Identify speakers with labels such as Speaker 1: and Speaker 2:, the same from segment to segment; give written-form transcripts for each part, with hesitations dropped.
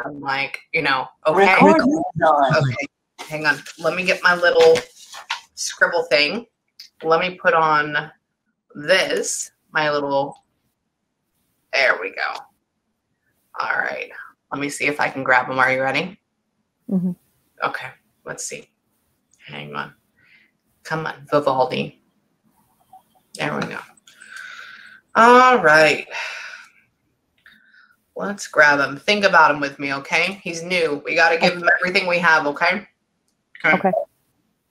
Speaker 1: I'm like, you know, okay. Okay, hang on. Let me get my little scribble thing. Let me put on this, my little, there we go. All right. Let me see if I can grab them. Are you ready?
Speaker 2: Mm-hmm.
Speaker 1: Okay. Let's see. Hang on. Come on, Vivaldi. There we go. All right. Let's grab him. Think about him with me, okay? He's new. We got to give him everything we have, okay?
Speaker 2: Okay.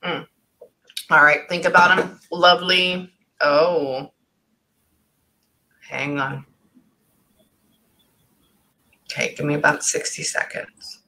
Speaker 1: All right. Think about him. Lovely. Oh. Hang on. Okay. Give me about 60 seconds.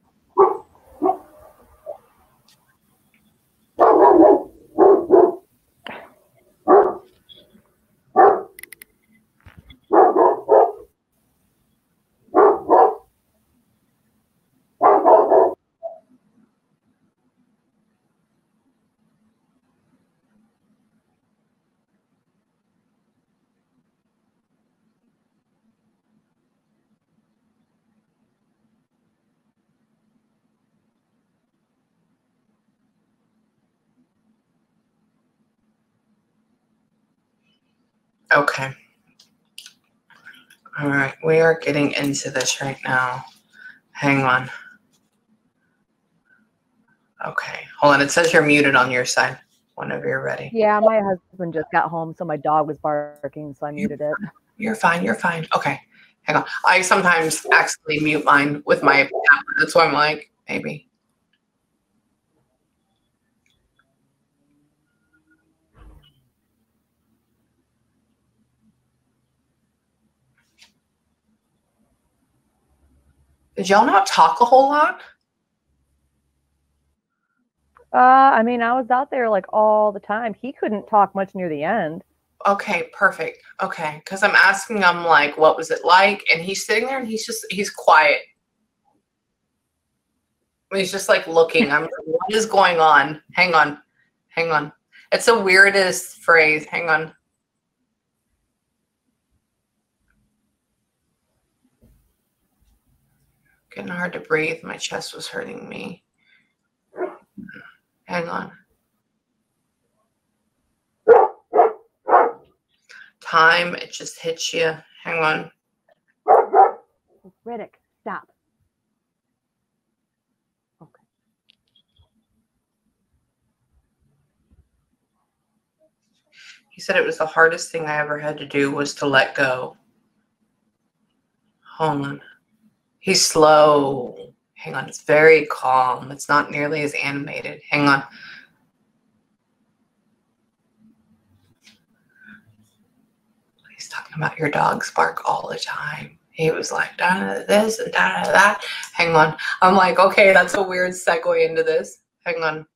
Speaker 1: Okay. All right. We are getting into this right now. Hang on. Okay. Hold on. It says you're muted on your side whenever you're ready.
Speaker 2: Yeah, my husband just got home, so my dog was barking, so I muted it.
Speaker 1: You're fine. You're fine. Okay. Hang on. I sometimes accidentally mute mine with my app. That's why I'm like, maybe. Did y'all not talk a whole lot?
Speaker 2: I mean, I was out there like all the time. He couldn't talk much near the end.
Speaker 1: Okay, perfect. Okay, because I'm asking him like, what was it like? And he's sitting there and he's quiet. He's just like looking. I'm like, what is going on? Hang on. Hang on. It's the weirdest phrase. Hang on. Getting hard to breathe. My chest was hurting me. Hang on. Time, it just hits you. Hang on.
Speaker 2: Riddick, stop. Okay.
Speaker 1: He said it was the hardest thing I ever had to do was to let go. Hold on. He's slow. Hang on. It's very calm. It's not nearly as animated. Hang on. He's talking about your dogs bark all the time. He was like, da this and da that. Hang on. I'm like, okay, that's a weird segue into this. Hang on.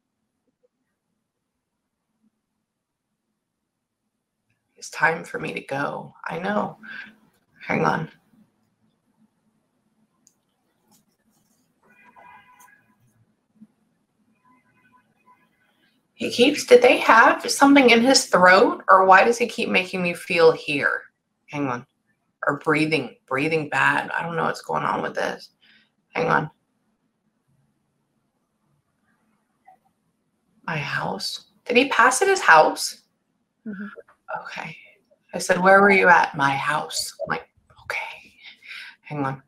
Speaker 1: It's time for me to go. I know. Hang on. He keeps, did they have something in his throat? Or why does he keep making me feel here? Hang on. Or breathing bad. I don't know what's going on with this. Hang on. My house. Did he pass at his house?
Speaker 2: Mm-hmm.
Speaker 1: Okay. I said, where were you at? My house. I'm like, okay. Hang on.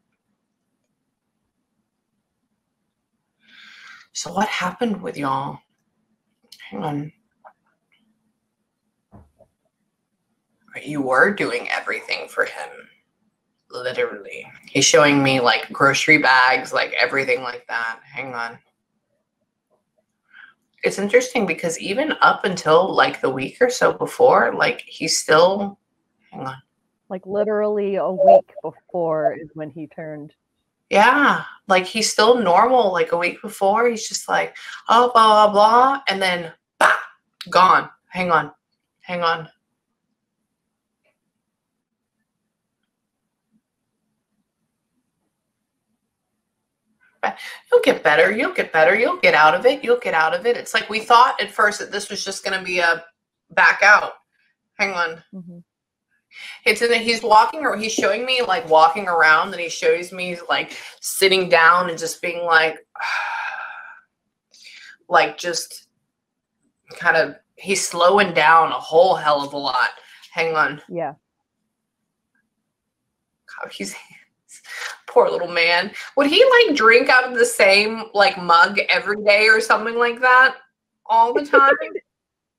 Speaker 1: So what happened with y'all? Hang on. You were doing everything for him. Literally. He's showing me like grocery bags, like everything like that. Hang on. It's interesting because even up until like the week or so before, like he's still, hang on.
Speaker 2: Like literally a week before is when he turned.
Speaker 1: Yeah, like he's still normal. Like a week before, he's just like, oh, blah, blah, blah. And then, bah, gone. Hang on. Hang on. You'll get better. You'll get better. You'll get out of it. You'll get out of it. It's like we thought at first that this was just going to be a back out. Hang on.
Speaker 2: Mm-hmm.
Speaker 1: It's in that he's walking, or he's showing me like walking around, and he shows me like sitting down and just being like just kind of, he's slowing down a whole hell of a lot. Hang on.
Speaker 2: Yeah.
Speaker 1: God, he's poor little man. Would he like drink out of the same like mug every day or something like that all the time?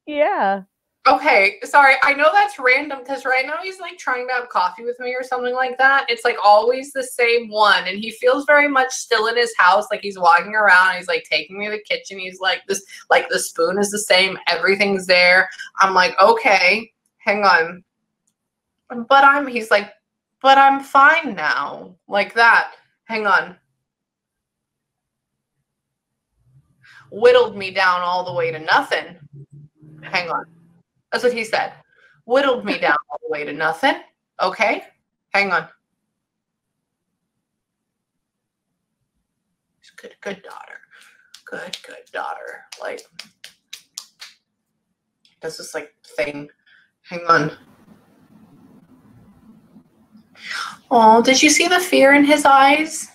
Speaker 2: Yeah.
Speaker 1: Okay, sorry. I know that's random because right now he's like trying to have coffee with me or something like that. It's like always the same one, and he feels very much still in his house. Like he's walking around, he's like taking me to the kitchen. He's like this, like the spoon is the same, everything's there. I'm like, okay, hang on. He's like, but I'm fine now, like that. Hang on. Whittled me down all the way to nothing. Hang on. That's what he said. Whittled me down all the way to nothing. Okay. Hang on. Good daughter. Good daughter. Like, does this like thing. Hang on. Oh, did you see the fear in his eyes?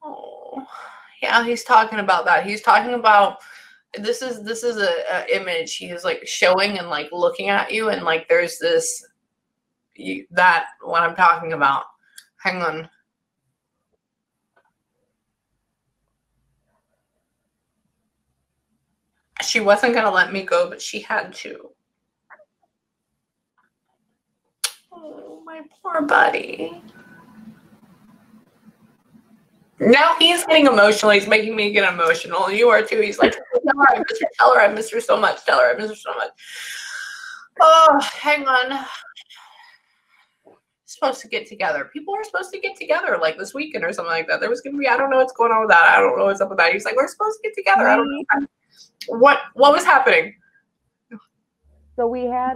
Speaker 1: Oh, yeah, he's talking about that. He's talking about, this is a image he is like showing and like looking at you, and like there's this, that what I'm talking about. Hang on. She wasn't gonna let me go, but she had to. Oh, my poor buddy. Now he's getting emotional. He's making me get emotional. You are too. He's like, tell her I miss her. Tell her I miss her so much. Tell her I miss her so much. Oh, hang on. Supposed to get together. People are supposed to get together like this weekend or something like that. There was gonna be, I don't know what's going on with that. I don't know what's up with that. He's like, we're supposed to get together. I don't know. What was happening?
Speaker 2: So we had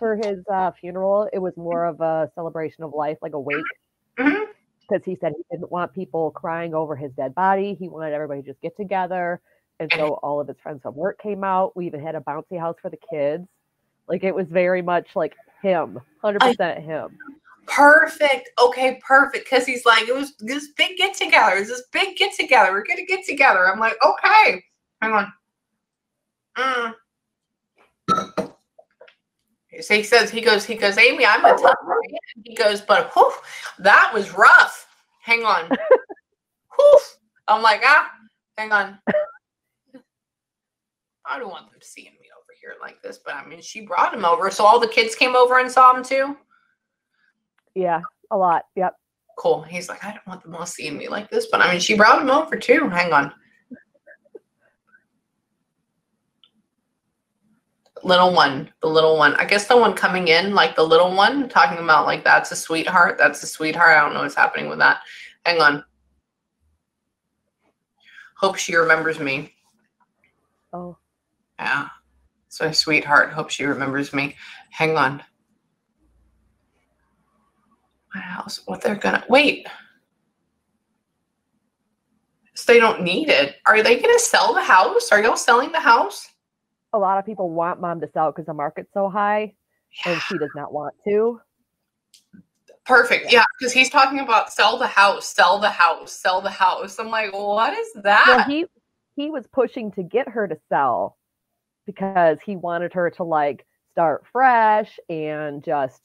Speaker 2: for his funeral, it was more of a celebration of life, like a wake.
Speaker 1: Mm-hmm.
Speaker 2: Because he said he didn't want people crying over his dead body. He wanted everybody to just get together. And so all of his friends from work came out. We even had a bouncy house for the kids. Like, it was very much like him, 100% him.
Speaker 1: Perfect. Okay, perfect. Because he's like, it was this big get together. It's this big get together. We're gonna get together. I'm like, okay. Hang on. So he goes, Amy, I'm a tough man. He goes, but whew, that was rough. Hang on. Whew. I'm like, hang on. I don't want them seeing me over here like this, but I mean, she brought him over. So all the kids came over and saw him too?
Speaker 2: Yeah, a lot. Yep.
Speaker 1: Cool. He's like, I don't want them all seeing me like this, but I mean, she brought him over too. Hang on. The little one. I guess the one coming in, like the little one, talking about like, that's a sweetheart. That's a sweetheart. I don't know what's happening with that. Hang on. Hope she remembers me.
Speaker 2: Oh.
Speaker 1: Yeah. So sweetheart. Hope she remembers me. Hang on. My house. What they're gonna wait. So they don't need it. Are they gonna sell the house? Are y'all selling the house?
Speaker 2: A lot of people want mom to sell because the market's so high, and she does not want to.
Speaker 1: Perfect. Yeah, because he's talking about sell the house, sell the house, sell the house. I'm like, what is that?
Speaker 2: Well, he was pushing to get her to sell because he wanted her to like start fresh and just,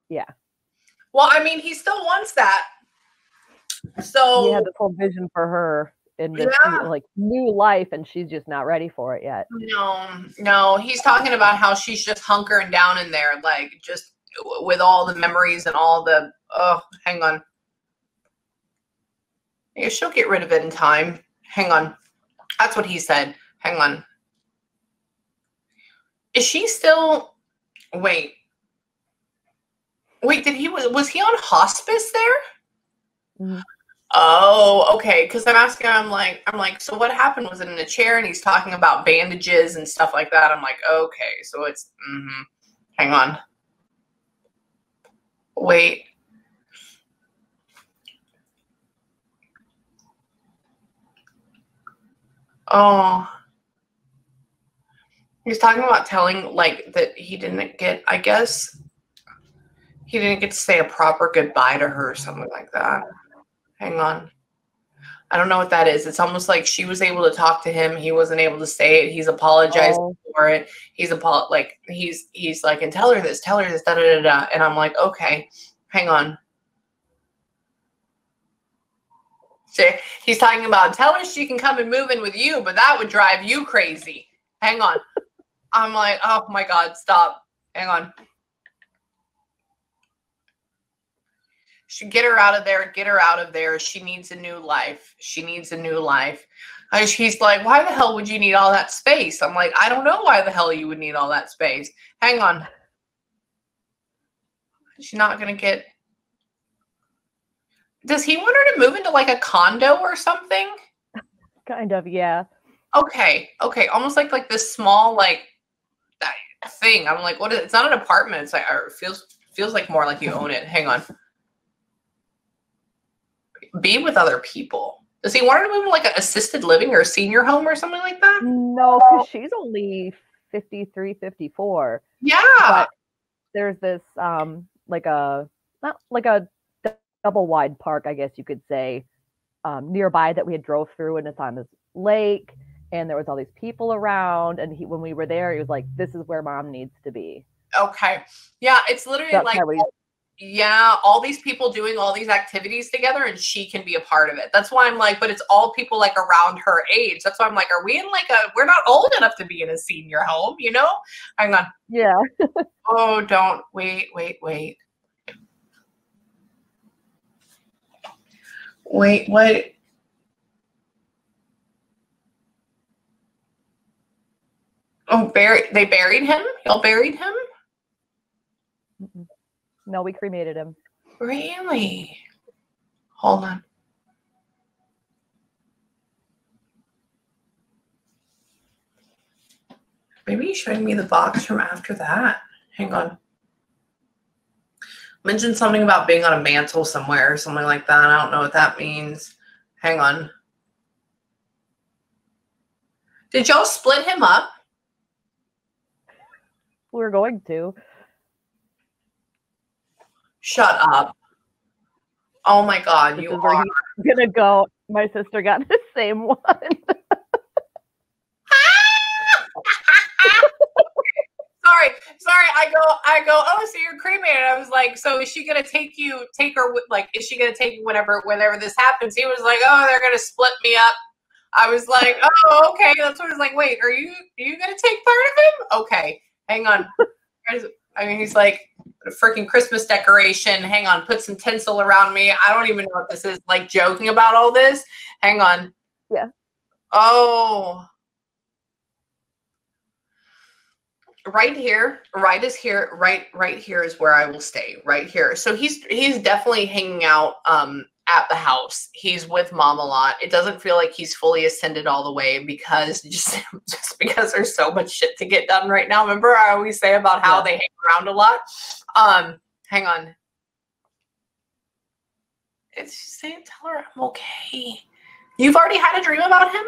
Speaker 2: yeah.
Speaker 1: Well, I mean, he still wants that. So
Speaker 2: he had this whole vision for her in this like new life, and she's just not ready for it yet.
Speaker 1: No, he's talking about how she's just hunkering down in there, like just with all the memories and all the, hang on. Yeah, she'll get rid of it in time. Hang on. That's what he said. Hang on. Is she still, wait, was he on hospice there?
Speaker 2: Mm-hmm.
Speaker 1: Oh, okay. Because I'm asking, I'm like, so what happened? Was it in a chair? And he's talking about bandages and stuff like that. I'm like, okay, so it's, hang on. Wait. Oh. He's talking about telling, like, that he didn't get, I guess, he didn't get to say a proper goodbye to her or something like that. Hang on. I don't know what that is. It's almost like she was able to talk to him. He wasn't able to say it. He's apologized for it. He's like, and tell her this, da da da da. And I'm like, okay, hang on. So he's talking about, tell her she can come and move in with you, but that would drive you crazy. Hang on. I'm like, oh my God, stop. Hang on. Should get her out of there. Get her out of there. She needs a new life. She needs a new life. He's like, why the hell would you need all that space? I'm like, I don't know why the hell you would need all that space. Hang on. She's not going to get. Does he want her to move into like a condo or something?
Speaker 2: Kind of, yeah.
Speaker 1: Okay. Okay. Almost like this small, like, that thing. I'm like, what is it? It's not an apartment. It's like, or it feels like more like you own it. Hang on. Be with other people. Does he want her to move in like an assisted living or a senior home or something like that?
Speaker 2: No, because she's only 53, 54.
Speaker 1: Yeah.
Speaker 2: But there's this like a not like a double wide park, I guess you could say, nearby that we had drove through, and it's on this lake, and there was all these people around, and when we were there, he was like, this is where mom needs to be.
Speaker 1: Okay. Yeah, it's literally
Speaker 2: That's
Speaker 1: like, yeah, all these people doing all these activities together, and she can be a part of it. That's why I'm like, but it's all people like around her age. That's why I'm like, are we in like we're not old enough to be in a senior home, you know? Hang on.
Speaker 2: Yeah.
Speaker 1: Oh, don't. Wait. Wait, what? Oh, they buried him? Y'all buried him?
Speaker 2: No, we cremated him.
Speaker 1: Really? Hold on. Maybe he's showing me the box from after that. Hang on. Mentioned something about being on a mantle somewhere or something like that. I don't know what that means. Hang on. Did y'all split him up?
Speaker 2: We were going to.
Speaker 1: Shut up. Oh my God,
Speaker 2: this
Speaker 1: you
Speaker 2: is where
Speaker 1: are.
Speaker 2: He's gonna go. My sister got the same one. Sorry. I go, oh, so you're cremated. I was like, so is she gonna take her, like, is she gonna take you whenever this happens? He was like, oh, they're gonna split me up. I was like, oh, okay. That's what I was like, wait, are you gonna take part of him? Okay, hang on. I mean, he's like, a freaking Christmas decoration. Hang on, put some tinsel around me. I don't even know what this is, like joking about all this. Hang on. Yeah.
Speaker 1: Oh. Right here is where I will stay. Right here. So he's definitely hanging out at the house. He's with mom a lot. It doesn't feel like he's fully ascended all the way because just because there's so much shit to get done right now. Remember I always say about how they hang around a lot. Hang on. It's saying tell her I'm okay. You've already had a dream about him?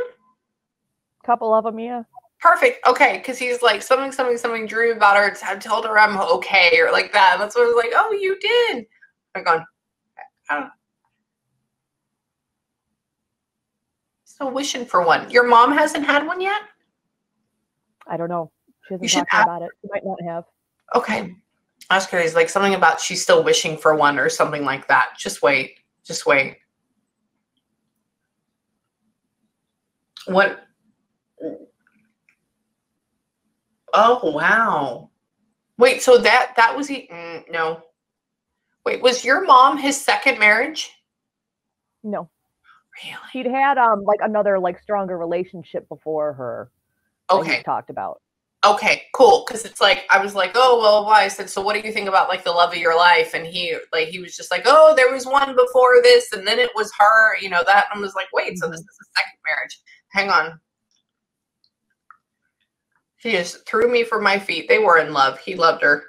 Speaker 2: Couple of them, yeah.
Speaker 1: Perfect. Okay, because he's like something dream about her. I told her I'm okay or like that. And that's what I was like, oh, you did. Hang on. So wishing for one. Your mom hasn't had one yet?
Speaker 2: I don't know. She hasn't talked about it. She might not have.
Speaker 1: Okay. I was curious, like something about she's still wishing for one or something like that. Just wait. What? Oh, wow. Wait, so that was he? No. Wait, was your mom his second marriage?
Speaker 2: No.
Speaker 1: Really?
Speaker 2: He'd had like another like stronger relationship before her.
Speaker 1: Okay.
Speaker 2: He talked about.
Speaker 1: Okay, cool. Because it's like I was like, oh well, why? I said, so what do you think about like the love of your life? And he was just like, oh, there was one before this, and then it was her, you know that. And I was like, wait, so this is a second marriage? Hang on. She just threw me for my feet. They were in love. He loved her.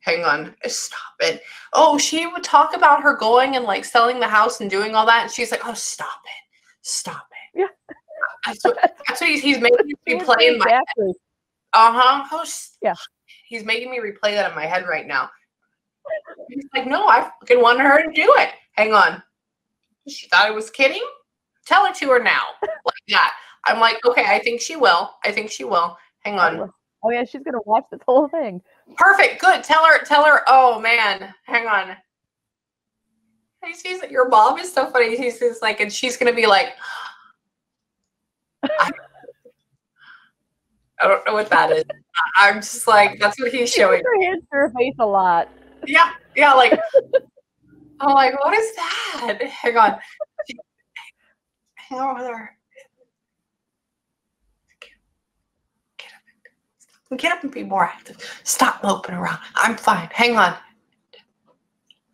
Speaker 1: Hang on. Stop it. Oh, she would talk about her going and like selling the house and doing all that. And she's like, oh, stop it.
Speaker 2: Yeah.
Speaker 1: That's what he's making me play in my head.
Speaker 2: Yeah.
Speaker 1: He's making me replay that in my head right now. He's like, no, I fucking wanted her to do it. Hang on. She thought I was kidding? Tell it to her now. Like that. I'm like, okay, I think she will. Hang on.
Speaker 2: Oh yeah, she's gonna watch this whole thing.
Speaker 1: Perfect. Good. Tell her. Oh man. Hang on. He sees that your mom is so funny. He's just like, and she's gonna be like, I don't know what that is. I'm just like, that's what he's showing.
Speaker 2: Her hands to her face a lot.
Speaker 1: Yeah, like, I'm like, what is that? Hang on. Hang on with her. Get up and be more active. Stop moping around. I'm fine. Hang on.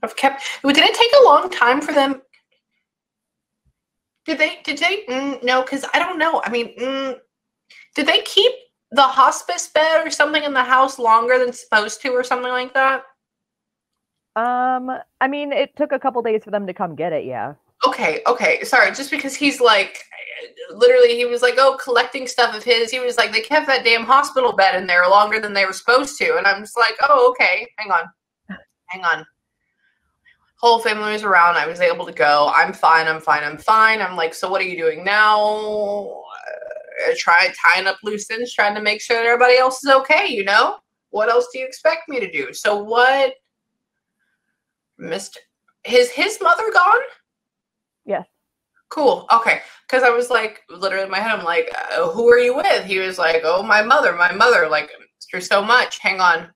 Speaker 1: Did it take a long time for them? Did they? No, because I don't know. I mean, did they keep the hospice bed or something in the house longer than supposed to or something like that?
Speaker 2: I mean, it took a couple days for them to come get it, yeah.
Speaker 1: Okay. Sorry, just because he's like, literally, he was like, oh, collecting stuff of his. He was like, they kept that damn hospital bed in there longer than they were supposed to. And I'm just like, oh, okay. Hang on. Whole family was around. I was able to go. I'm fine. I'm like, so what are you doing now? Tying up loose ends, trying to make sure that everybody else is okay, you know? What else do you expect me to do? So what? His mother gone?
Speaker 2: Yes.
Speaker 1: Cool. Okay. Because I was like, literally in my head, I'm like, who are you with? He was like, oh, my mother. Like, through so much. Hang on.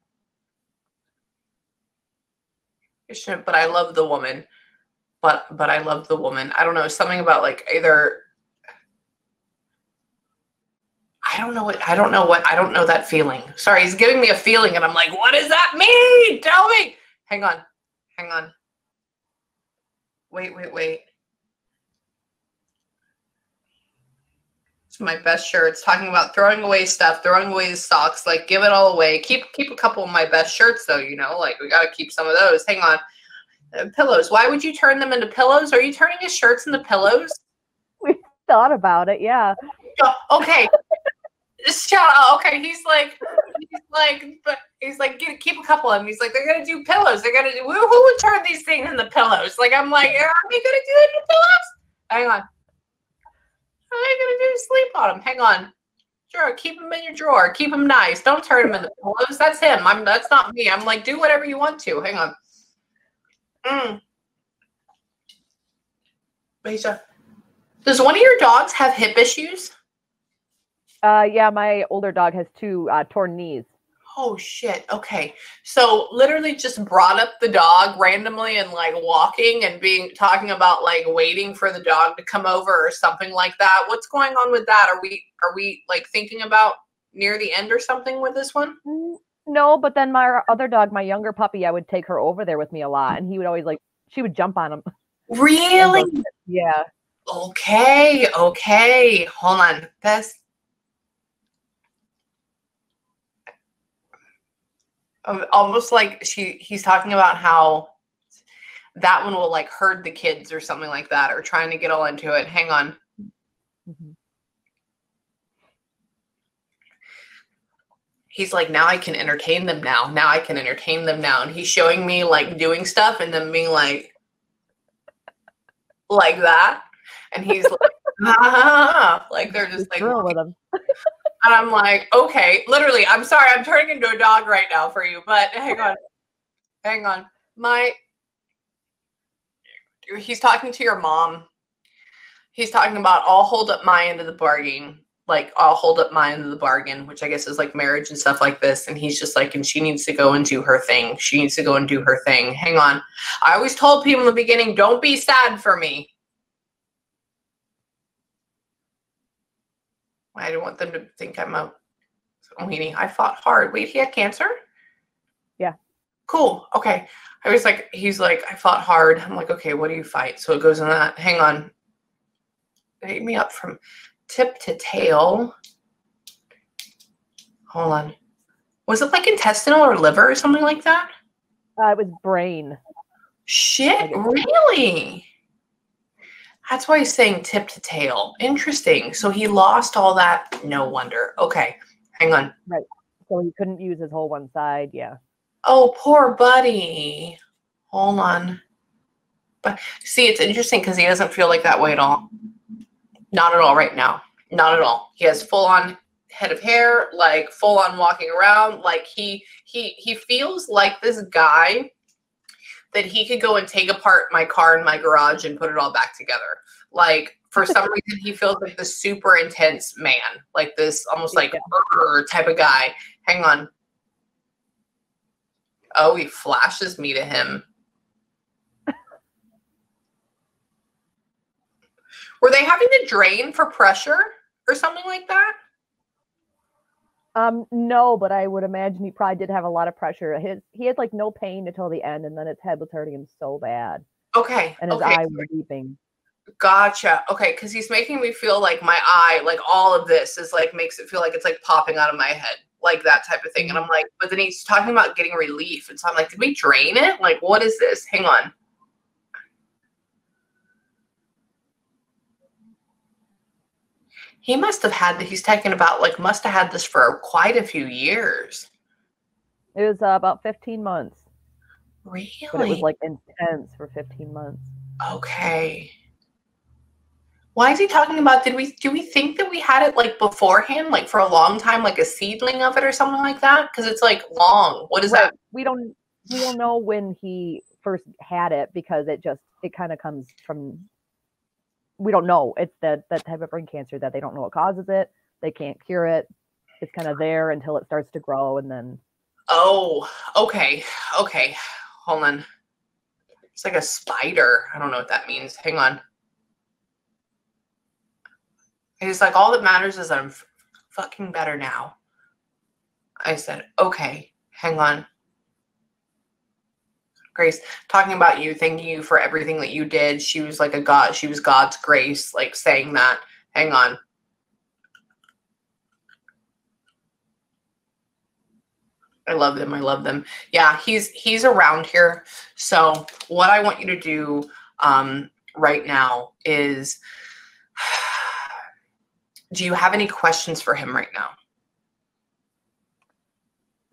Speaker 1: But I love the woman. But I love the woman. I don't know. Something about like either. I don't know that feeling. Sorry, he's giving me a feeling, and I'm like, what does that mean? Tell me. Hang on. Wait. It's my best shirts. Talking about throwing away stuff, throwing away socks. Like, give it all away. Keep a couple of my best shirts, though. You know, like we gotta keep some of those. Hang on. Pillows. Why would you turn them into pillows? Are you turning his shirts into pillows?
Speaker 2: We thought about it. Yeah.
Speaker 1: Okay. Okay, he's like, keep a couple of them. He's like, they're gonna do pillows. Who would turn these things into pillows? Like, I'm like, are they gonna do it into pillows? Hang on. Are they gonna do sleep on them? Hang on. Sure, keep them in your drawer. Keep them nice. Don't turn them into pillows. That's him. That's not me. I'm like, do whatever you want to. Hang on. Does one of your dogs have hip issues?
Speaker 2: Yeah, my older dog has 2 torn knees.
Speaker 1: Oh shit. Okay. So literally just brought up the dog randomly and like walking and talking about like waiting for the dog to come over or something like that. What's going on with that? Are we like thinking about near the end or something with this one?
Speaker 2: No, but then my other dog, my younger puppy, I would take her over there with me a lot, and he would always she would jump on him.
Speaker 1: Really?
Speaker 2: Yeah.
Speaker 1: Okay. Hold on. That's almost like he's talking about how that one will like herd the kids or something like that, or trying to get all into it. Hang on.
Speaker 2: Mm-hmm.
Speaker 1: He's like, now I can entertain them now. And he's showing me like doing stuff and then being like that. And he's like, like they're just like
Speaker 2: with him.
Speaker 1: And I'm like, okay, literally, I'm sorry, I'm turning into a dog right now for you, but hang on. He's talking to your mom. He's talking about, I'll hold up my end of the bargain. Like, I'll hold up my end of the bargain, which I guess is like marriage and stuff like this. And he's just like, and she needs to go and do her thing. Hang on. I always told people in the beginning, don't be sad for me. I don't want them to think I'm a weenie. I fought hard. Wait, he had cancer?
Speaker 2: Yeah.
Speaker 1: Cool. Okay. He's like, I fought hard. I'm like, okay, what do you fight? So it goes in that. Hang on. Ate me up from tip to tail. Hold on. Was it like intestinal or liver or something like that?
Speaker 2: It was brain.
Speaker 1: Shit, really? That's why he's saying tip to tail. Interesting. So he lost all that. No wonder. Okay. Hang on.
Speaker 2: Right. So he couldn't use his whole one side. Yeah.
Speaker 1: Oh, poor buddy. Hold on. But see, it's interesting because he doesn't feel like that way at all. Not at all right now. Not at all. He has full on head of hair, like full on walking around. Like he feels like this guy that he could go and take apart my car in my garage and put it all back together. Like for some reason, he feels like this super intense man, like this almost like type of guy. Hang on. Oh, he flashes me to him. Were they having to drain for pressure or something like that?
Speaker 2: No, but I would imagine he probably did have a lot of pressure. He had like no pain until the end, and then his head was hurting him so bad.
Speaker 1: Okay.
Speaker 2: And his eye was weeping.
Speaker 1: Gotcha. Okay, because he's making me feel like my eye, like all of this is like makes it feel like it's like popping out of my head, like that type of thing. And I'm like, but then he's talking about getting relief, and so I'm like, did we drain it? Like, what is this? Hang on. He must have had that. He's talking about like must have had this for quite a few years.
Speaker 2: It was about 15 months.
Speaker 1: Really?
Speaker 2: But it was like intense for 15 months.
Speaker 1: Okay. Why is he talking about? Do we think that we had it like beforehand, like for a long time, like a seedling of it or something like that? Because it's like long. What is that?
Speaker 2: We don't know when he first had it because it kind of comes from. We don't know. It's that type of brain cancer that they don't know what causes it. They can't cure it. It's kind of there until it starts to grow, and then.
Speaker 1: Oh, okay. Okay. Hold on. It's like a spider. I don't know what that means. Hang on. He's like, all that matters is I'm fucking better now. I said, okay, hang on. Grace, talking about you, thanking you for everything that you did. She was like a God. She was God's grace, like saying that. Hang on. I love them. I love them. Yeah, he's around here. So what I want you to do right now is, do you have any questions for him right now?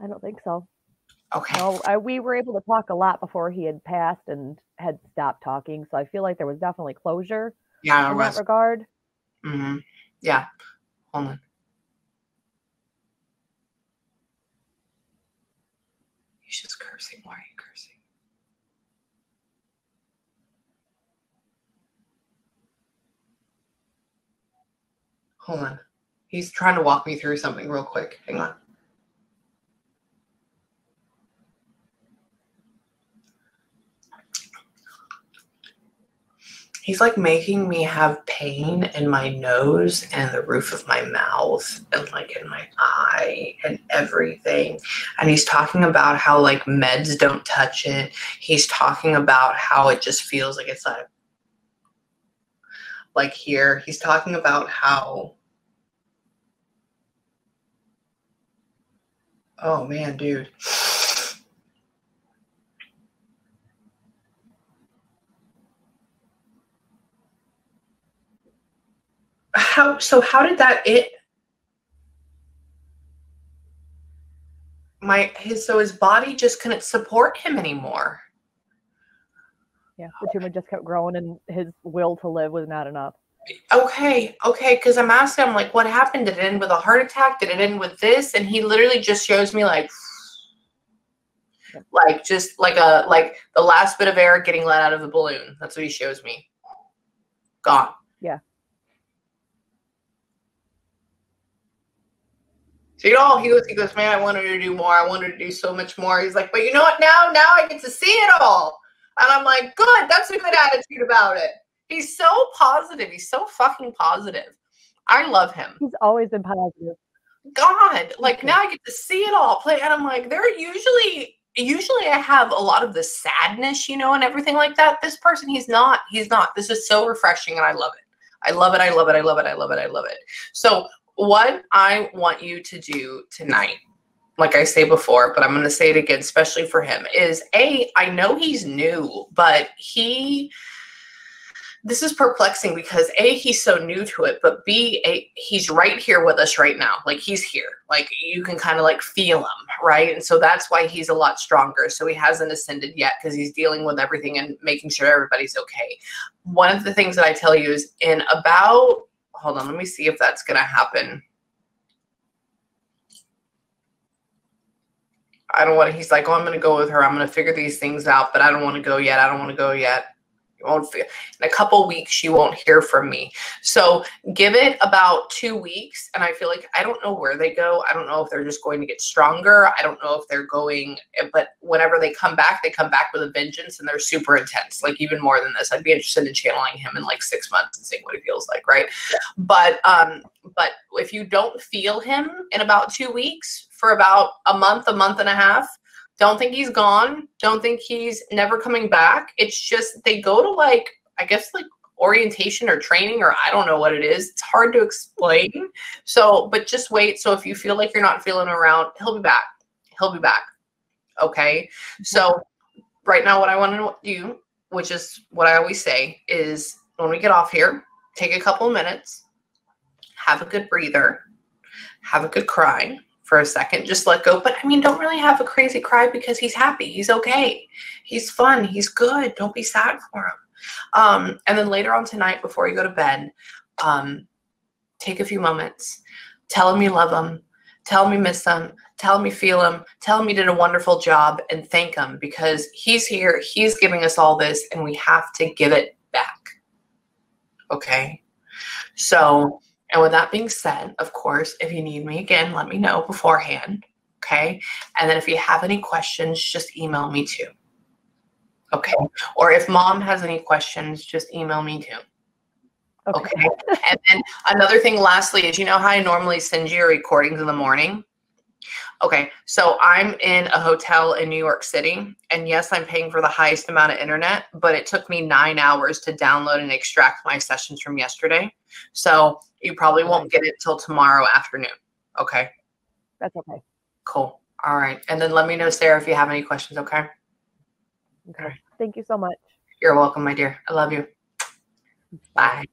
Speaker 2: I don't think so.
Speaker 1: Okay.
Speaker 2: No, we were able to talk a lot before he had passed and had stopped talking. So I feel like there was definitely closure in that regard.
Speaker 1: Mm-hmm. Yeah. Hold on. He's just cursing. Why are you cursing? Hold on. He's trying to walk me through something real quick. Hang on. He's like making me have pain in my nose and the roof of my mouth and like in my eye and everything. And he's talking about how like meds don't touch it. He's talking about how it just feels like it's like here. He's talking about how, oh man, dude. How did that his body just couldn't support him anymore.
Speaker 2: Yeah, the tumor just kept growing and his will to live was not enough.
Speaker 1: Okay, because I'm asking him like, what happened? Did it end with a heart attack? Did it end with this? And he literally just shows me like just like the last bit of air getting let out of the balloon. That's what he shows me. Gone.
Speaker 2: Yeah.
Speaker 1: So he goes, man, I wanted to do more. I wanted to do so much more. He's like, but you know what? Now I get to see it all. And I'm like, good. That's a good attitude about it. He's so positive. He's so fucking positive. I love him.
Speaker 2: He's always been positive.
Speaker 1: God, like now I get to see it all play. And I'm like, they're usually I have a lot of the sadness, and everything like that. This person, he's not. This is so refreshing and I love it. I love it. I love it. I love it. I love it. I love it. So what I want you to do tonight, like I say before, but I'm going to say it again, especially for him, is I know he's new, but this is perplexing because A, he's so new to it, but B, he's right here with us right now. Like he's here, like you can kind of like feel him, right? And so that's why he's a lot stronger. So he hasn't ascended yet because he's dealing with everything and making sure everybody's okay. One of the things that I tell you is in about, hold on, let me see if that's going to happen. I don't want to, he's like, oh, I'm going to go with her. I'm going to figure these things out, but I don't want to go yet. I don't want to go yet. You won't feel, in a couple weeks, you won't hear from me. So give it about 2 weeks. And I feel like, I don't know where they go. I don't know if they're just going to get stronger. I don't know if they're going, but whenever they come back with a vengeance and they're super intense, like even more than this. I'd be interested in channeling him in like 6 months and seeing what he feels like. Right. But if you don't feel him in about 2 weeks for about a month and a half, don't think he's gone. Don't think he's never coming back. It's just they go to like, I guess like orientation or training, or I don't know what it is. It's hard to explain. So, but just wait. So if you feel like you're not feeling around, he'll be back. He'll be back. Okay. So right now what I want to do, which is what I always say, is when we get off here, take a couple of minutes, have a good breather, have a good cry for a second, just let go. But I mean, don't really have a crazy cry because he's happy. He's okay. He's fun. He's good. Don't be sad for him. And then later on tonight, before you go to bed, take a few moments, tell him you love him, tell him you miss him, tell him you feel him, tell him you did a wonderful job, and thank him because he's here. He's giving us all this and we have to give it back. Okay. So, and with that being said, of course, if you need me again, let me know beforehand, okay? And then if you have any questions, just email me too, okay? Or if Mom has any questions, just email me too, okay? And then another thing, lastly, is you know how I normally send you recordings in the morning? Okay, so I'm in a hotel in New York City, and yes, I'm paying for the highest amount of internet, but it took me 9 hours to download and extract my sessions from yesterday. So you probably won't get it till tomorrow afternoon. Okay.
Speaker 2: That's okay.
Speaker 1: Cool. All right. And then let me know, Sarah, if you have any questions. Okay.
Speaker 2: Okay. Thank you so much.
Speaker 1: You're welcome, my dear. I love you. Bye.